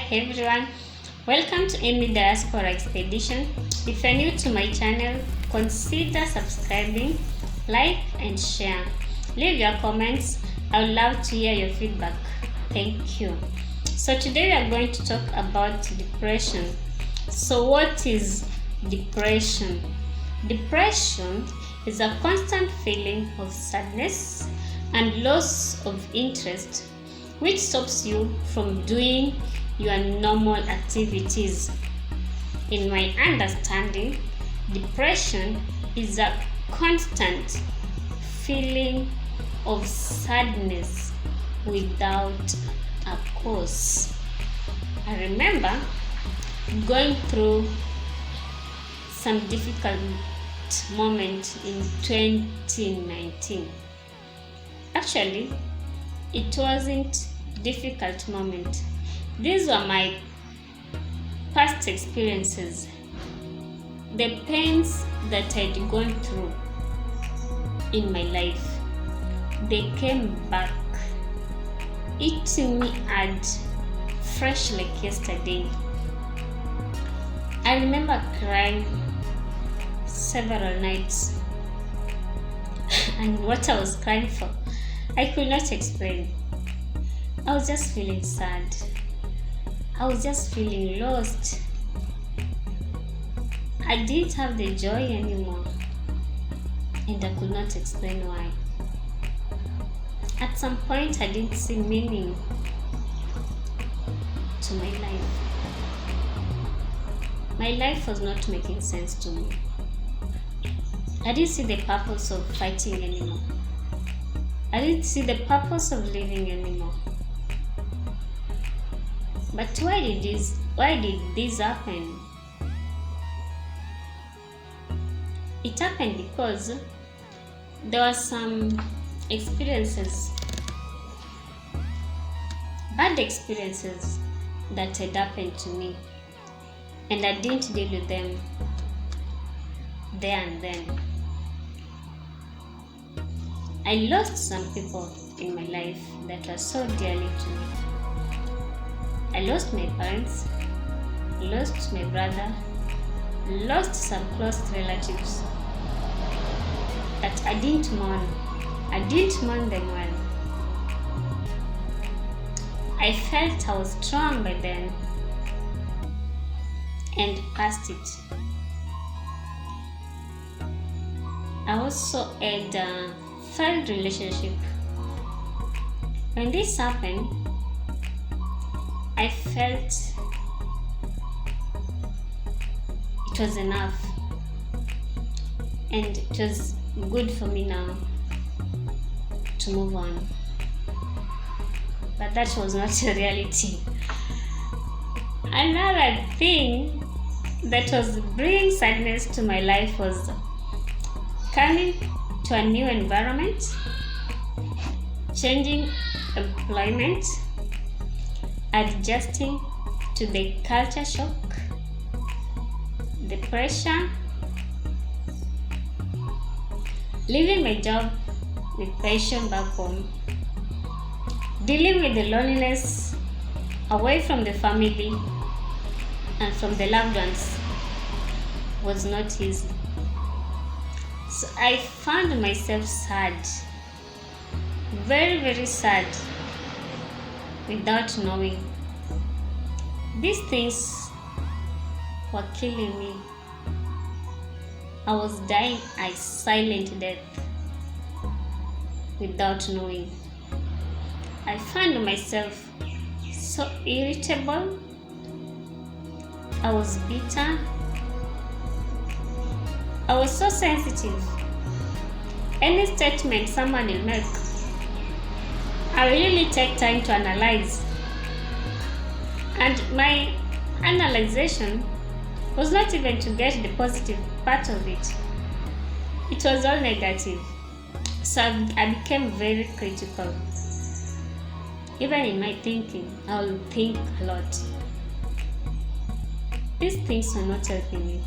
everyone, welcome to Amy Diaspora Expedition. If you're new to my channel, consider subscribing, like and share. Leave your comments. I would love to hear your feedback. Thank you. So today we are going to talk about depression. So what is depression? Depression is a constant feeling of sadness and loss of interest which stops you from doing your normal activities. In my understanding, depression is a constant feeling of sadness without a cause. I remember going through some difficult moment in 2019. Actually, it wasn't difficult moment. These were my past experiences, the pains that I'd gone through in my life. They came back, eating me hard, fresh like yesterday. I remember crying several nights, and what I was crying for, I could not explain. I was just feeling sad. I was just feeling lost. I didn't have the joy anymore, and I could not explain why. At some point, I didn't see meaning to my life. My life was not making sense to me. I didn't see the purpose of fighting anymore. I didn't see the purpose of living anymore. But why did this happen? It happened because there were some experiences, bad experiences that had happened to me, and I didn't deal with them there and then. I lost some people in my life that were so dearly to me. I lost my parents, lost my brother, lost some close relatives that I didn't mourn. I didn't mourn them well. I felt I was strong by then and past it. I also had a failed relationship. When this happened, I felt it was enough, and it was good for me now to move on. But that was not a reality. Another thing that was bringing sadness to my life was coming to a new environment, changing employment, adjusting to the culture shock, the pressure, leaving my job with passion back home, dealing with the loneliness away from the family and from the loved ones was not easy. So I found myself sad, very, very sad, without knowing. These things were killing me. I was dying a silent death without knowing. I found myself so irritable. I was bitter. I was so sensitive. Any statement someone will make, I really take time to analyze. And my analyzation was not even to get the positive part of it. It was all negative. So I became very critical. Even in my thinking, I will think a lot. These things are not helping me.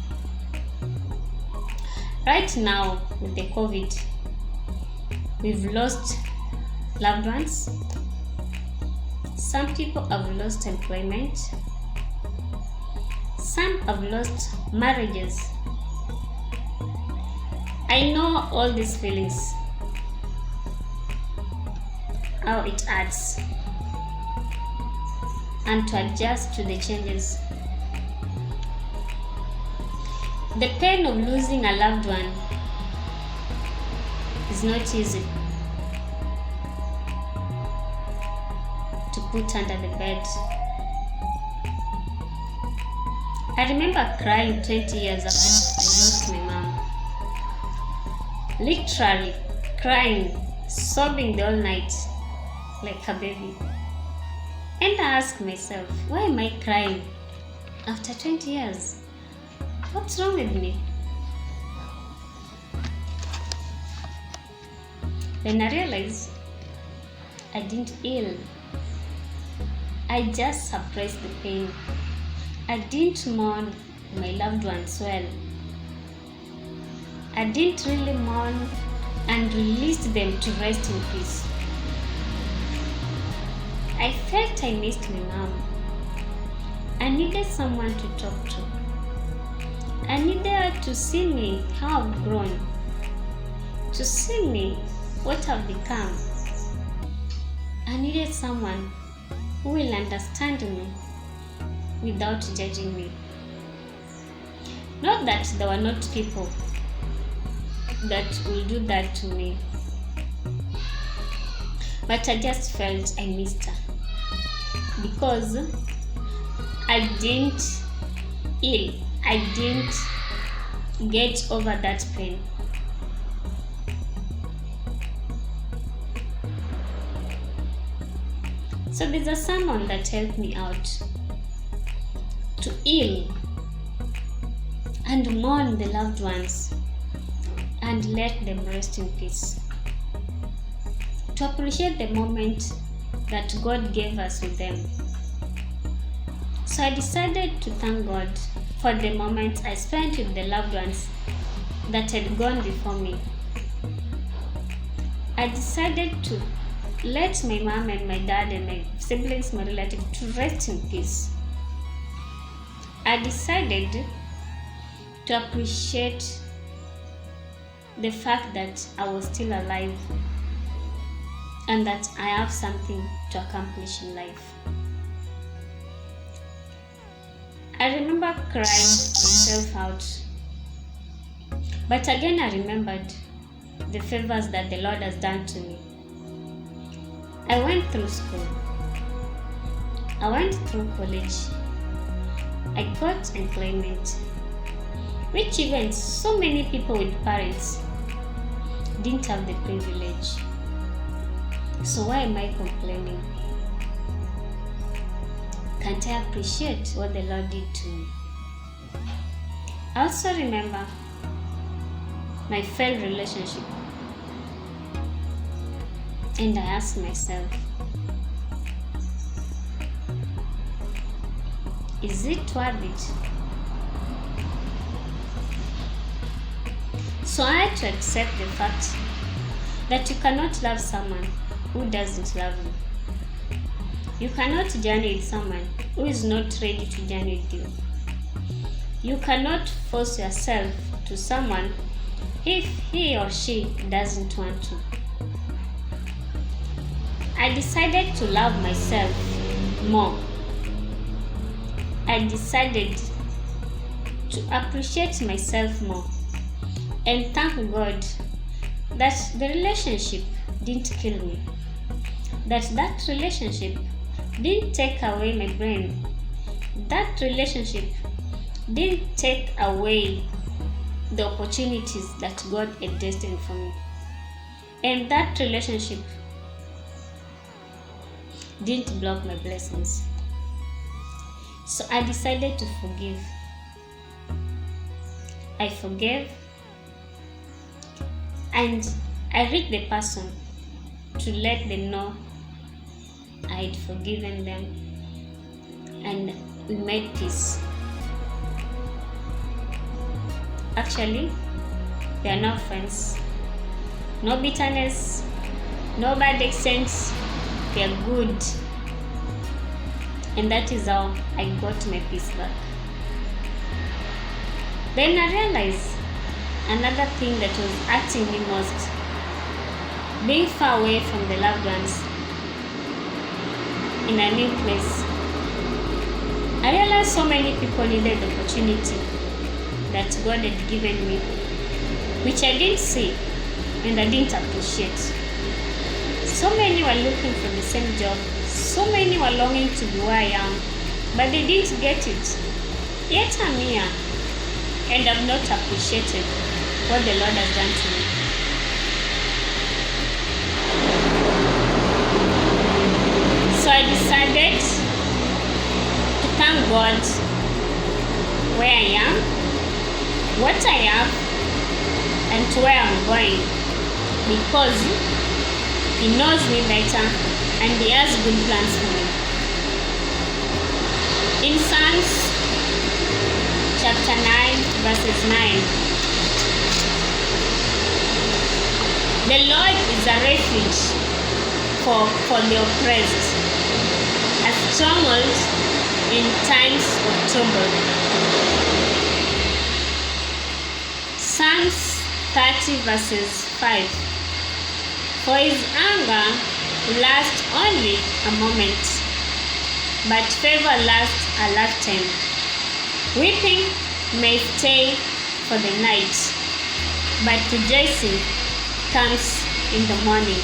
Right now, with the COVID, we've lost loved ones, Some people have lost employment. Some have lost marriages. I know all these feelings, how it hurts, and to adjust to the changes. The pain of losing a loved one is not easy to put under the bed. I remember crying 20 years after I lost my mom. Literally crying, sobbing the whole night like a baby. And I asked myself, why am I crying after 20 years? What's wrong with me? Then I realized I didn't heal. I just suppressed the pain. I didn't mourn my loved ones well. I didn't really mourn and released them to rest in peace. I felt I missed my mom. I needed someone to talk to. I needed her to see me how I've grown, to see me what I've become. I needed someone who will understand me without judging me. Not that there were not people that will do that to me, but I just felt I missed her because I didn't heal. I didn't get over that pain. So there's a sermon that helped me out to heal and mourn the loved ones and let them rest in peace. To appreciate the moment that God gave us with them. So I decided to thank God for the moments I spent with the loved ones that had gone before me. I decided to let my mom and my dad and my siblings, my relatives, to rest in peace. I decided to appreciate the fact that I was still alive and that I have something to accomplish in life. I remember crying myself out, but again I remembered the favors that the Lord has done to me. I went through school. I went through college. I got employment, which even so many people with parents didn't have the privilege. So why am I complaining? Can't I appreciate what the Lord did to me? I also remember my failed relationship. And I asked myself, is it worth it? So I had to accept the fact that you cannot love someone who doesn't love you. You cannot journey with someone who is not ready to journey with you. You cannot force yourself to someone if he or she doesn't want to. I decided to love myself more. I decided to appreciate myself more and thank God that the relationship didn't kill me, that relationship didn't take away my brain, that relationship didn't take away the opportunities that God had destined for me, and that relationship didn't block my blessings. So I decided to forgive. I forgave and I reached the person to let them know I had forgiven them and we made peace. Actually, we are now friends. No bitterness, no bad accents. We are good. And that is how I got my peace back. Then I realized another thing that was hurting me most, being far away from the loved ones in a new place. I realized so many people needed the opportunity that God had given me, which I didn't see and I didn't appreciate. So many were looking for the same job. So many were longing to be where I am, but they didn't get it. Yet I'm here and I've not appreciated what the Lord has done to me. So I decided to thank God where I am, what I have, and to where I'm going, because He knows me better and He has good plans for me. In Psalms chapter 9 verses 9, the Lord is a refuge for the oppressed, a stronghold in times of trouble. Psalms 30 verses 5. For His anger lasts only a moment, but favor lasts a lifetime. Weeping may stay for the night, but rejoicing comes in the morning.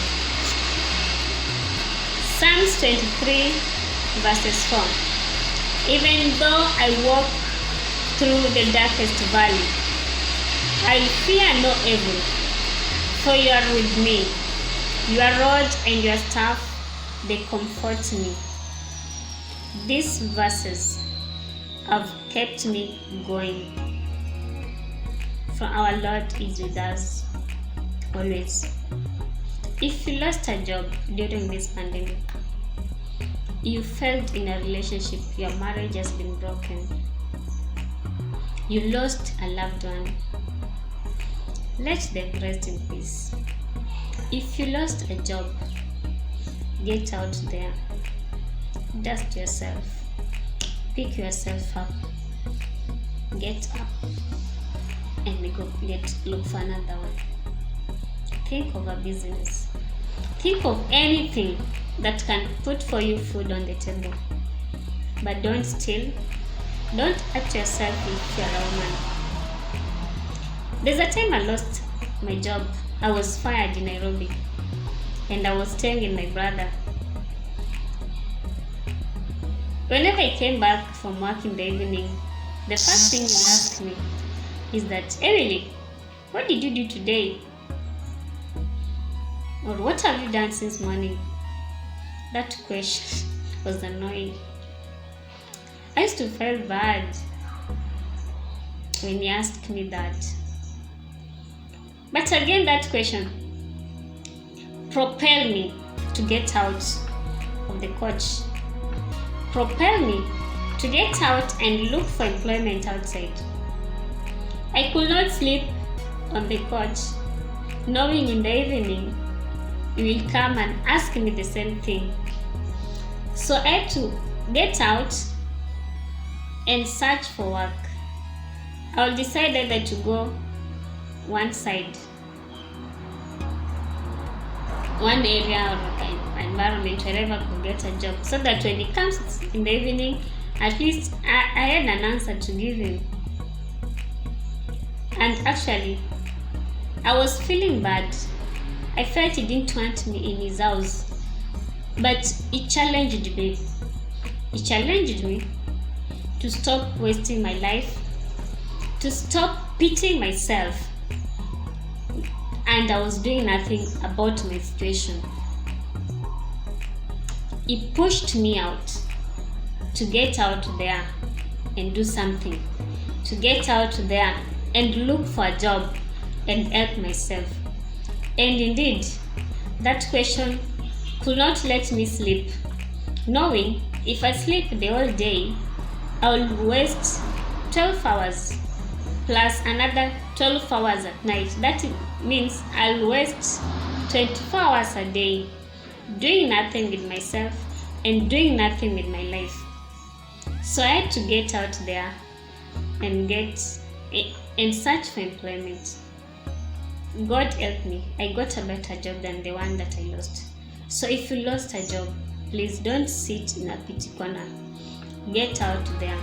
Psalms 23 verses 4. Even though I walk through the darkest valley, I'll fear no evil, for you are with me. Your rod and your staff, they comfort me. These verses have kept me going. For our Lord is with us always. If you lost a job during this pandemic, you failed in a relationship, your marriage has been broken, you lost a loved one, let them rest in peace. If you lost a job, get out there, dust yourself, pick yourself up, get up, and go look for another one. Think of a business. Think of anything that can put for you food on the table. But don't steal. Don't hurt yourself if you're a woman. There's a time I lost my job. I was fired in Nairobi and I was staying with my brother. Whenever I came back from work in the evening, the first thing he asked me is that, Emily, what did you do today? Or what have you done since morning? That question was annoying. I used to feel bad when he asked me that. But again, that question propelled me to get out of the couch. Propelled me to get out and look for employment outside. I could not sleep on the couch, knowing in the evening you will come and ask me the same thing. So I had to get out and search for work. I'll decide either to go one side, one area or environment, wherever I could get a job, so that when he comes in the evening, at least I had an answer to give him. And actually, I was feeling bad. I felt he didn't want me in his house, but he challenged me. He challenged me to stop wasting my life, to stop pitying myself, and I was doing nothing about my situation. He pushed me out to get out there and do something, to get out there and look for a job and help myself. And indeed, that question could not let me sleep, knowing if I sleep the whole day, I will waste 12 hours plus another 12 hours at night. That means I'll waste 24 hours a day doing nothing with myself and doing nothing with my life. So I had to get out there and search for employment. God helped me. I got a better job than the one that I lost. So if you lost a job, please don't sit in a pity corner. Get out there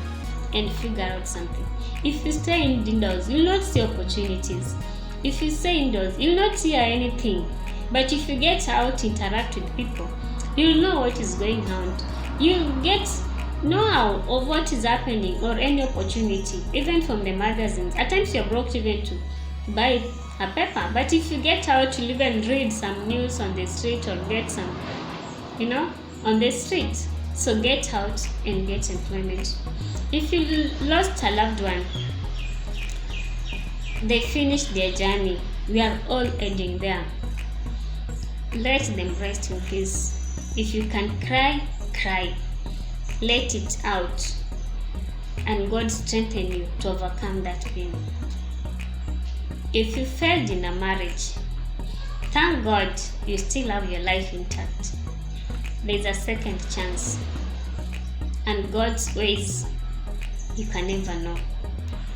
and figure out something. If you stay indoors, you'll not see opportunities. If you stay indoors, you'll not hear anything. But if you get out, interact with people, you'll know what is going on. You'll get know of what is happening or any opportunity, even from the magazines. At times you're broke even to buy a paper, but if you get out, you'll even read some news on the street or get some, on the street. So get out and get employment. If you lost a loved one, they finished their journey. We are all heading there. Let them rest in peace. If you can cry, cry. Let it out. And God strengthen you to overcome that pain. If you failed in a marriage, thank God you still have your life intact. There's a second chance. And God's ways, you can never know.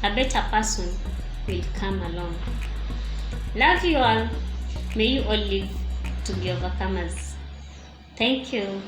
A better person will come along. Love you all. May you all live to be overcomers. Thank you.